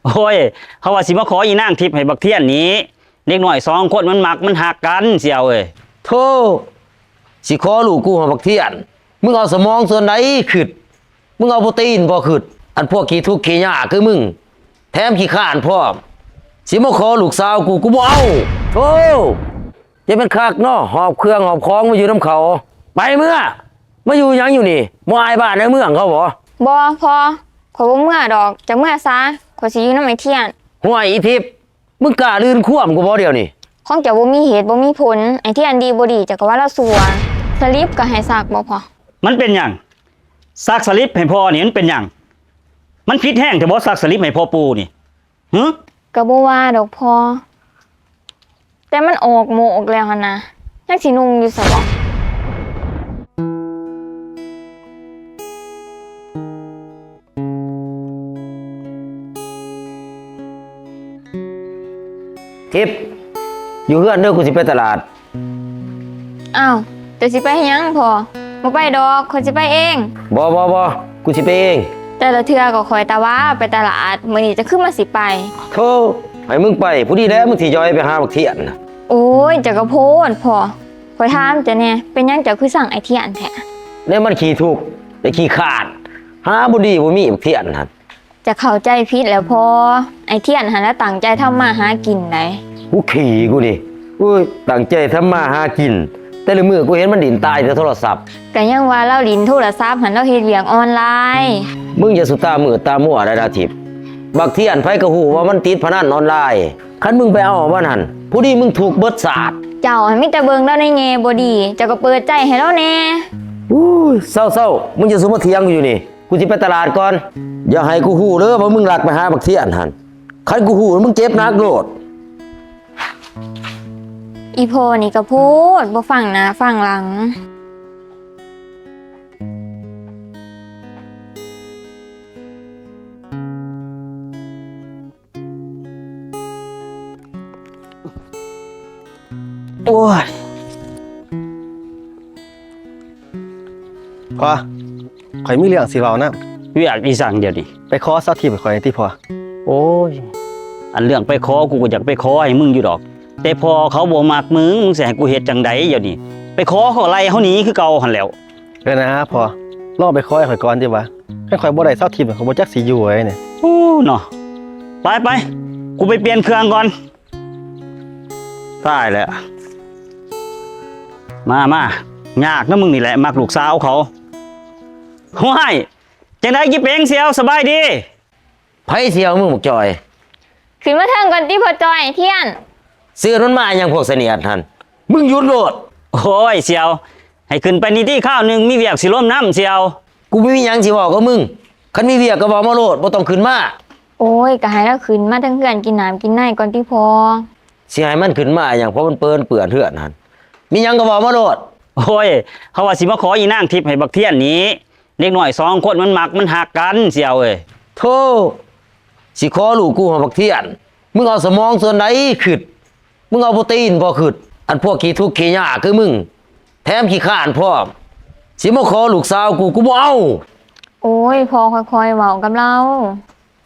โอ้ยเขาว่าสิมาขออีนางทิพย์ให้บักเทียนนี้เด็กหน่อย2 คนมันมักมันหักกันเสียวเอ้ยโธ่สิขอลูกกูหาบักเทียนมึงเอาสมองส่วนไหนขึ้นมึงเอาโปรตีนบ่ขึ้นอันพวกขี้ทุกข์ขี้ยากคือมึงแถมขี้ข้านพร้อมสิมาขอลูกสาวกูบ่เอาโธ่จะเป็นคักเนาะหอบเครื่องหอบของมาอยู่น้ำเขาไปเมื่อมาอยู่หยังอยู่นี่บ่อายบ้านในเมืองเขาบ่บ่พอข่อยบ่เมื่อดอกจะเมื่อซะข่อยสิอยู่นำไอ้เทียนห่วยอีทิพย์มึงกล้าลื่นควมกูบ่เดียวนี่ของเจ้าบ่มีเหตุบ่มีผลไอ้เทียนดีบ่ดีจักว่าเราสัวสลิปก็ให้ซักบ่พอมันเป็นหยังซักสลิปให้พ่อนี่มันเป็นหยังมันผิดแห้งแต่บ่ซักสลิปให้พ่อปู่นี่หึก็บ่ว่าดอกพอแต่มันออกโมออกแล้วหั่นนะยังสินุ่งอยู่ซะบ่ทิพย์อยู่เฮือนเด้อกูสิไปตลาดอ้าวแต่สิไปเฮ็ดหยังพอบ่ไปดอกข่อยสิไปเองบ่กูสิไปเองแต่ละเทื่อก็ข่อยตาว่าไปตลาดมื้อนี้จะขึ้นมาสิไปโธ่ให้มึงไปผู้ดีแล้วมึงสิย่อยไปหาบักเทียนน่ะโอ้ยจักก็โพดพอข่อยถามจะแน่เป็นหยังเจ้าคือสั่งไอ้เทียนแท้แล้วมันขี้ทุกข์ได้ขี้ขาดหาบ่ดีบ่มีบักเทียนหั่นจะเข้าใจผิดแล้วพอไอ้เทียนหันแล้วตั้งใจทำมาหากินได้กูขี่กูนี่อุ้ยตั้งใจทำมาหากินแต่ละมื้อกูเห็นมันดินตายในโทรศัพท์ก็ยังว่าเราดินโทรศัพท์หันเราเฮ็ดเวียกออนไลน์มึงอย่าสุตามือตามั่วได้ดาทิพย์บักเทียนไผก็ฮู้ว่ามันติดพนันออนไลน์คันมึงไปเอาว่านั่นผู้ดีมึงถูกเบิดศาสตร์เจ้ามีแต่เบิ่งเราในแง่บ่ดีเจ้าก็เปิดใจให้เราแน่อุ้ยเศร้ามึงจะสุมาเถียงกูอยู่นี่กูสิไปตลาดก่อนอย่าให้กูฮู้เด้อว่ามึงลักไปหาบักเทียนหั่นคันกูฮู้มึงเจ็บหนักโลดอีโพนี่ก็พูดบ่ฟังหน้าฟังหลังโอ้ยพอข่อยมีเรื่องสิเว้านะเวียกอีสังเดี๋ยวนี้ไปขอเซาทิพย์ข่อยติพอโอ้ยอันเรื่องไปขอกูก็อยากไปขอให้มึงอยู่ดอกแต่พอเขาบ่มักมึงสิให้กูเฮ็ดจังได๋เดี๋ยวนี้ไปขอเขาไล่เฮาหนีคือเก่าหั่นแหล้วนะพอลองไปขอให้ข่อยก่อนดิวะให้ข่อยบ่ได้เซาทิพย์ข่อยบ่จักสิอยู่ไว้นี่โอ้เนาะไปกูไปเปลี่ยนเครื่องก่อนตายแล้วมายากนะมึงนี่แหละมักลูกสาวเขาว้ายจังได๋กี่เป้งเสียวสบายดีไผเสียวมึงบักจอยขึ้นมาเทิงก่อนติพ่อจอยเทียนเสื้อมันมาอย่างพวกเสนียดหั่นมึงหยุดโลดโอ้ยเสียวให้ขึ้นไปนี่ที่ข้าวนึงมีเวียกสิล้มน้ำเสียวกูไม่มีหยังสิบอกกับมึงคันมีเวียกก็บอกมาโลดบ่ต้องขึ้นมาโอ้ยก็ให้เราขึ้นมาทั้งเพื่อนกินน้ำกินในก่อนติพอสิให้มันขึ้นมาอย่างเพราะมันเปื้อนเฮือนหั่นมีหยังก็บอกมาโลดโอ้ยเขาว่าสิมาขออีนางทิพย์ให้บักเทียนนี้เด็กหน่อย2 คนมันมักมันหักกันเสียวเอ้ยโธ่สิขอลูกกูหาบักเทียนมึงเอาสมองส่วนไหนขึ้นมึงเอาโปรตีนบ่ขึ้นอันพวกขี้ทุกข์ขี้ยากคือมึงแถมขี้ข้านพร้อมสิมาขอลูกสาวกูบ่เอาโอ้ยพอค่อยๆเว้ากับเรา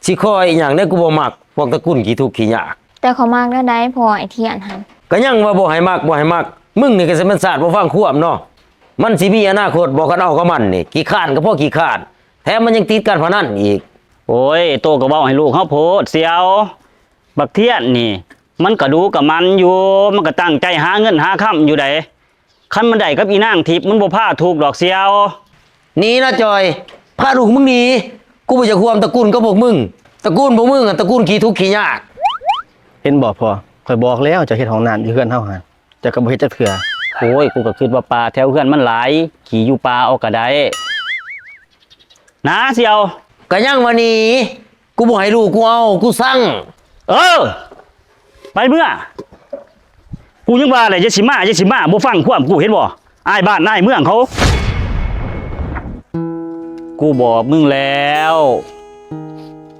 สิขออีหยังได้กูบ่มักพวกตระกูลขี้ทุกข์ขี้ยากแต่เขามักได้พอไอ้เทียนหั่นก็ยังว่าบ่ให้มักมึงนี่ก็สิมันศาสตร์บ่ฟังควมเนาะมันสิมีอนาคตบ่กันเอากับมันนี่ขี้ข้านก็พอขี้ข้านแถมมันยังติดการพนันอีกโอ้ยโตก็เว้าให้ลูกเฮาโพดเสียวบักเทียนนี่มันก็ดูกับมันอยู่มันก็ตั้งใจหาเงินหาค่ำอยู่ได้คันมันได้กับอีนางทิพย์มันบ่พาถูกดอกเสียวนี่นะจอยพาลูกมึงหนีกูบ่อยากควมตระกูลกับพวกมึงตระกูลพวกมึงตระกูลขี้ทุกข์ขี้ยากเห็นบ่พอข่อยบอกแล้วจะเฮ็ดห้องน้ำอยู่เฮือนเฮาหั่นจะก็บ่เฮ็ดจักเทื่อโอ้ยกูก็คิดว่าปลาแถวเฮือนมันหลายขี่อยู่ปลาเอาก็ได้นะเสียวก็ยังว่านี่กูบ่ให้ลูกกูเอากูสั่งไปเมื่อกูยังว่าเลยจะสิมาบ่ฟังความกูเห็นบ่อ้ายบ้านนายเมืองเขากูบอกมึงแล้ว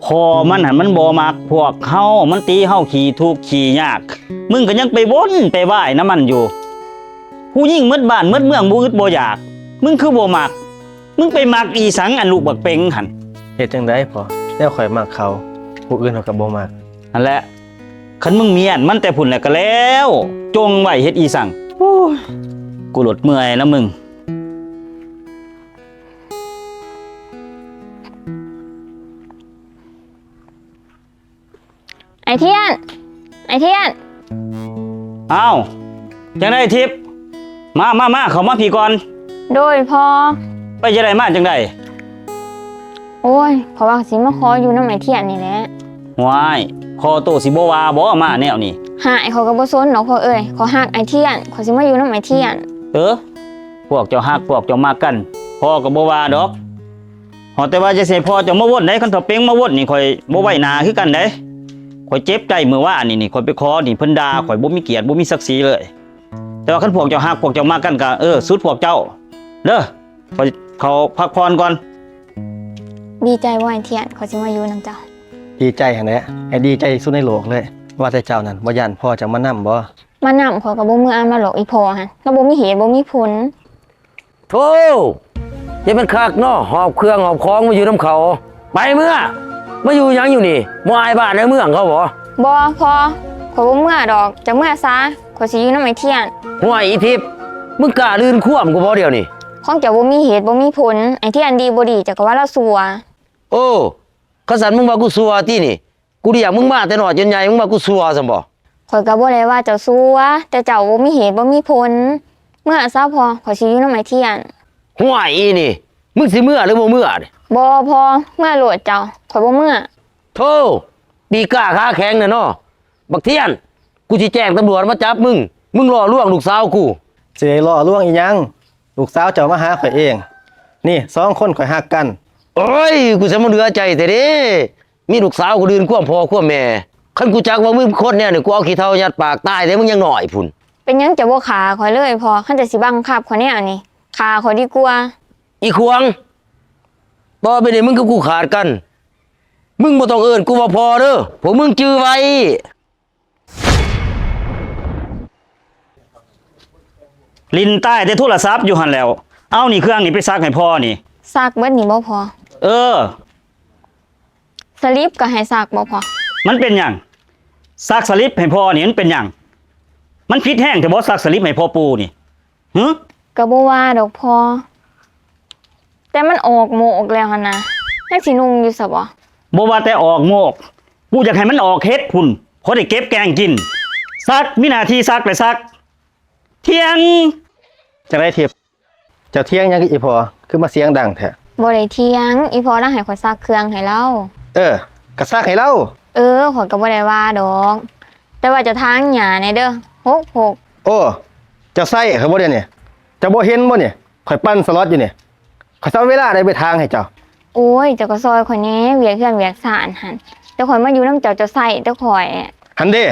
พอมันหันมันบ่มักพวกเฮามันตีเฮาขี่ทุกข์ขี่ยากมึงก็ยังไปวนไปไหว้น้ำมันอยู่ผู้หญิงหมดบ้านหมดเมืองบ่อึดบ่อยากมึงคือบ่มักมึงไปมักอีสังอันลูกบักเป็งหั่นเฮ็ดจังได๋พอแล้วข่อยมักเขา ผู้อื่นเขาก็บ่มัก นั่นแหละคันมึงเมียนมันแต่พุ่นแหละก็แล้ว จงไว้เฮ็ดอีสั่งโอ้ยกูหลดเมื่อยแล้วมึง ไอเทียน ไอเทียน อ้าวจังได้ทิพย์มาเขามาพี่ก่อน โดยพอ ไปจะได้มาจังได้ โอ้ยเพราะว่าสิมาขออยู่น้ำไอเทียนนี่แหละ ว้ายพอโตสิบ่ว่าบ่มาแนวนี้ หายเขาก็บ่สนดอกพ่อเอ้ยขอหักไอเทียนขอสิมาอยู่น้ำไอเทียน พวกเจ้าฮักพวกเจ้ามากันพ่อก็บ่ว่าดอกฮอดแต่ว่าจะสิให้พ่อเจ้ามาวนได้คันถ้าเป้งมาวนนี่ข่อยบ่ไหวหน้าคือกันเด้ข่อยเจ็บใจมื้อวานนี่ข่อยไปขอนี่เพิ่นด่าข่อยบ่มีเกียรติบ่มีศักดิ์ศรีเลย แต่ว่าคันพวกเจ้าฮักพวกเจ้ามากันก็สุดพวกเจ้าเด้อข่อยเขาพักผ่อนก่อน ดีใจว่าไอเทียนขอสิมาอยู่น้ำเจ้า ดีใจหั่นแหละให้ดีใจที่สุดในโลกเลย ว่าแต่เจ้านั่นบ่ย่านพ่อจะมานํบ่ มานำขอยกับบ่มืออ่านมาหลอกอีพอหั่นแล้วบ่มีเหตุบ่มีผล โธ่อย่าเป็นคักเนาะหอบเครื่องหอบของมาอยู่น้ำเขา ไปเมื่อมาอยู่หยังอยู่นี่บ่อายบ้านในเมืองเขาบ่ บ่พอขอยบ่เมื่อดอกจะเมื่อซะขอยสิอยู่น้ำไอเทียน ห่วยอีทิพย์มึงกล้าลื่นคว่ำกูบ่เดียวนี่ ของเจ้าบ่มีเหตุบ่มีผลไอเทียนดีบ่ดีจักก็ว่าเราสัว โอ้ขสันมึงว่ากูซัวที่นี่ กูได้อยากมึงมาแต่น้อยจนใหญ่มึงว่ากูซัวซั่นบ่ ข่อยก็บ่ได้ว่าเจ้าสัวแต่เจ้าบ่มีเหตุบ่มีผลเมื่อซะพอขอยสิอยู่น้ำไอเทียน ห่วยอีนี่ มึงสิเมื่อหรือบ่เมื่อนี่ บ่พอเมื่อโหลดเจ้าข่อยบ่เมื่อ โธ่ปีกล้าขาแข็งน่ะเนาะบักเทียน กูสิแจ้งตำรวจมาจับมึง มึงล่อลวงลูกสาวกู สิได้ล่อลวงอีหยังลูกสาวเจ้ามาหาข่อยเอง นี่2คนข่อยฮักกัน โอ้ย กูจะมาเหลือใจแต่เด้มีลูกสาวกูดืนควมพ่อควมแม่คันกูจักว่ามึงคนเนี่ยนี่กูเอาขี้เถ้ายัดปากตายแต่มึงยังหน่อยพุ่น เป็นหยังจะบ่ขาข่อยเลยพอคันจะสิบังคับข่อยแนวนี้ขาข่อยดีกว่า อีควงต่อไปนี้มึงกับกูขาดกัน มึงบ่ต้องเอิ้นกูว่าพอเด้อพวกมึงจื้อไว้ ลินใต้แต่โทรศัพท์อยู่หั่นแล้วเอานี่เครื่องนี่ไปซักให้พ่อนี่ ซักเบิดนี่บ่พอ เออ สลิปก็ให้ซักบ่พอ มันเป็นหยังซักสลิปให้พ่อนี่มันเป็นหยังมันผิดแห้งแต่บ่ซักสลิปให้พ่อปู่นี่หึ ก็บ่ว่าดอกพอแต่มันออกโมกแล้วหั่นนะยังสินุ่งอยู่ซะบ่ บ่ว่าแต่ออกโมกกูอยากให้มันออกเฮ็ดพุ่นพอได้เก็บแกงกินซักมีหน้าที่ซักไปซัก เที่ยง จังได้ทิพย์เจ้าเที่ยงหยังอีพอคือมาเสียงดังแท้ บ่ได้เถียงอีพอแล้วให้ข่อยซักเครื่องให้เรา กระซักให้เรา ข่อยก็บ่ได้ว่าดอก แต่ว่าจะทางหญ้าในเด้อ66 โอ้เจ้าใส่เขาบ่เดี๋ยวนี้เจ้าบ่เห็นบ่เนี่ยข่อยปั้นสล็อตอยู่เนี่ยข่อยสิเอาเวลาใดไปทางให้เจ้า โอ้ยเจ้าก็ซอยข่อยแหน่เวียกเฮือนเวียกศาลหั่นแต่ข่อยมาอยู่นำเจ้าใส่แต่ข่อย หันเด้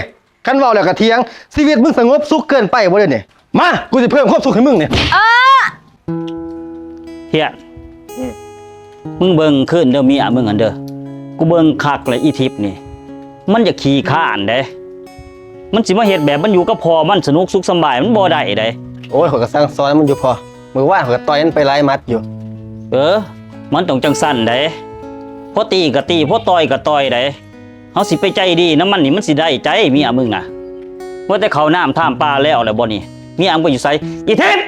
คันเว้าแล้วก็เถียงชีวิตมึงสงบสุขเกินไปบ่เดี๋ยวนี้มากูสิเพิ่มความสุขให้มึงเนี่ย เที่ยงมึงเบิ่งขึ้นเด้อเมียมึงอันเด้อกูเบิ่งคักเลยอีทิพย์นี่ มันจะขี้ข้านเด้มันสิมาเฮ็ดแบบมันอยู่กับพ่อมันสนุกสุขสำบายมันบ่ได้เด้ โอ้ยข่อยก็สั่งสอนมันอยู่พอมื้อวานข่อยก็ต่อยมันไปหลายมัดอยู่ มันต้องจังสั่นเด้พอตีก็ตีพอต่อยก็ต่อยเด้เฮาสิไปใจดีน้ำมันนี่มันสิได้ใจเมียมึงน่ะว่าแต่เขาน้ำท่ามปลาแล้วแหละบ่นี่เมียมึงไปอยู่ไสอีทิพย์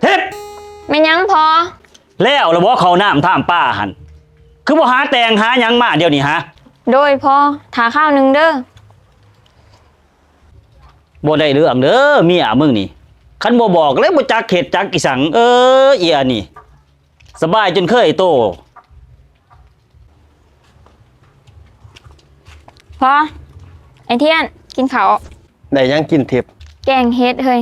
ทิพย์ แม่นหยังพอ แล้วบ่เขาน้ำท่ามปลาหั่นคือบ่หาแต่งหาหยังมาเดี๋ยวนี้ฮะ โดยพอถาข้าวหนึงเด้อ บ่ได้เรื่องเด้อเมียมึงนี่คันบ่บอกแล้วบ่จักเข็ดจักอีสังอีอันนี่สบายจนเคยโต พอไอเทียนกินข้าว ได้หยังกินทิพย์ แกงเฮ็ดเฮ้ย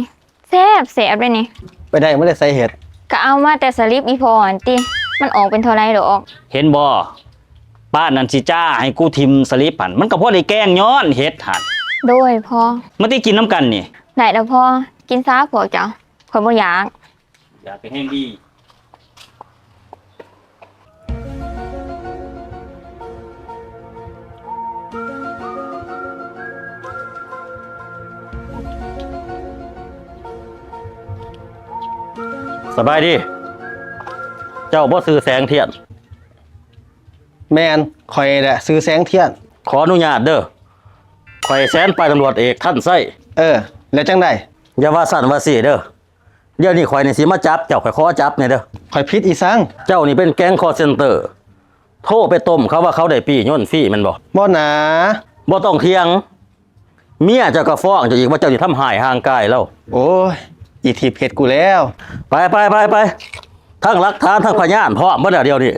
แซ่บเลยนี่ ไปได้บ่ได้ใส่เห็ด ก็เอามาแต่สลิปอีพออันติมันออกเป็นเท่าไรดอก เห็นบ่ป้านันสิจ้าให้กูทิมสลิปหันมันก็พอได้แกล้งย้อนเฮ็ดหัน โดยพอ มันได้กินน้ำกันนี่ ได้แล้วพอกินซะพวกเจ้าข่อยบ่อยาก อยากไปแห้งดีสบายดี เจ้าบ่ซื้อแสงเทียน แมนข่อยแหละซื้อแสงเทียน ขออนุญาตเด้อข่อยแสนไปตำรวจเอกท่านไส้ แล้วจังได๋ อย่าว่าสั่นว่าสิเด้อเดี๋ยวนี้ข่อยนี่สิมาจับเจ้าข่อยขอจับเนี่ยเด้อ ข่อยผิดอีสัง เจ้านี่เป็นแก๊งคอร์เซนเตอร์โทรไปต้มเขาว่าเขาได้ปีย่นฟรีแมันบ่ บ่หนา บ่ต้องเถียง เมียเจ้าก็ฟ้องเจ้าอีกว่าเจ้านี่ทำหายห่างกายแล้ว โอ้ยอีทีเพชรกูแล้ว ไปทั้งหลักฐานทั้งพยานพร้อมเมื่อเดียวนี้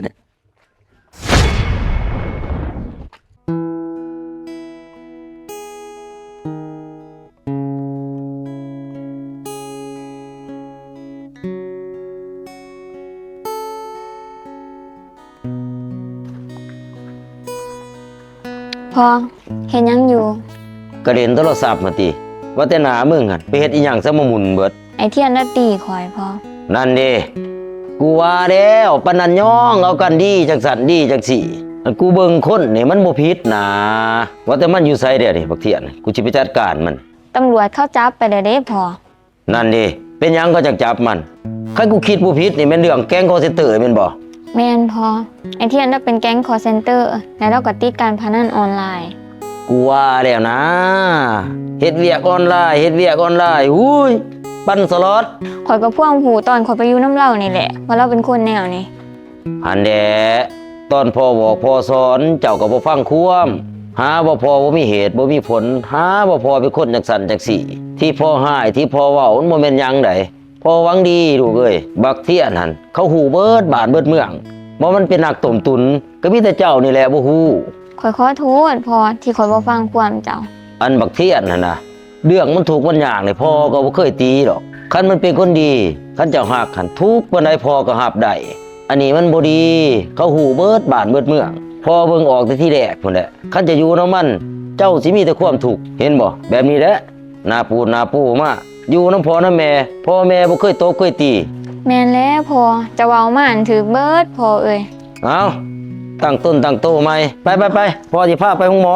พอเห็นยังอยู่ กระเด็นโทรศัพท์มาติว่าแต่หนามึงหั่นไปเฮ็ดอีหยังซะมาหมุนเบิด ไอเทียนน่ะตีคอยพอ นั่นเด้กูว่าแล้วปานนันย่องเอากันดีจังสันดีจังสี่อันกูเบิ่งคนนี่มันบ่ผิดนะว่าแต่มันอยู่ไสเด้อนี่บักเทียนกูสิไปจัดการมัน ตำรวจเข้าจับไปแล้วเด้พอ นั่นเด้เป็นหยังก็จักจับมันคันกูคิดบ่ผิดนี่แม่นเรื่องแก๊งคอร์เซนเตอร์แม่นบ่ แม่นพอ ไอเทียนน่ะเป็นแก๊งคอร์เซนเตอร์ แล้วเราก็ติดการพนันออนไลน์ กูว่าแล้วนะเฮ็ดเวียกออนไลน์อุ้ยปั่นสล็อต คอยก็พ่วงหูตอนคอยไปอยู่น้ำเล่านี่แหละว่าเราเป็นคนแนวนี้ หันแดตอนพ่อบอกพ่อสอนเจ้าก็บ่ฟังความหาบ่พอบ่มีเหตุบ่มีผลหาบ่พอเป็นคนจังสั่นจังสี่ ที่พ่อให้ที่พ่อเว้ามันบ่แม่นหยังไดพ่อหวังดีลูกเอ้ยบักเทียนหั่นเขาฮู้เบิดบ้านเบิดเมืองบ่มันเป็นนักต้มตุนก็มีแต่เจ้านี่แหละบ่ฮู้ คอยขอโทษพอที่คอยบ่ฟังความเจ้า อันบักเทียนหั่นน่ะเรื่องมันถูกมันยากนี่พ่อก็บ่เคยตีดอกคันมันเป็นคนดีคันเจ้าฮักคันทุกปานใดพ่อก็รับได้อันนี้มันบ่ดีเขาฮู้เบิดบ้านเบิดเมืองพ่อเบิ่งออกแต่ที่แรกพุ่นแหละคันจะอยู่นำมันเจ้าสิมีแต่ความทุกข์เห็นบ่แบบนี้แหละหน้าปูมาอยู่นำพ่อนำแม่พ่อแม่บ่เคยตบเคยตี แม่นแล้วพอจะเว้ามาอันถือเบิดพอเอ้ย เอาตั้งต้นตั้งโตใหม่ไปพ่อสิพาไปห้องหมอ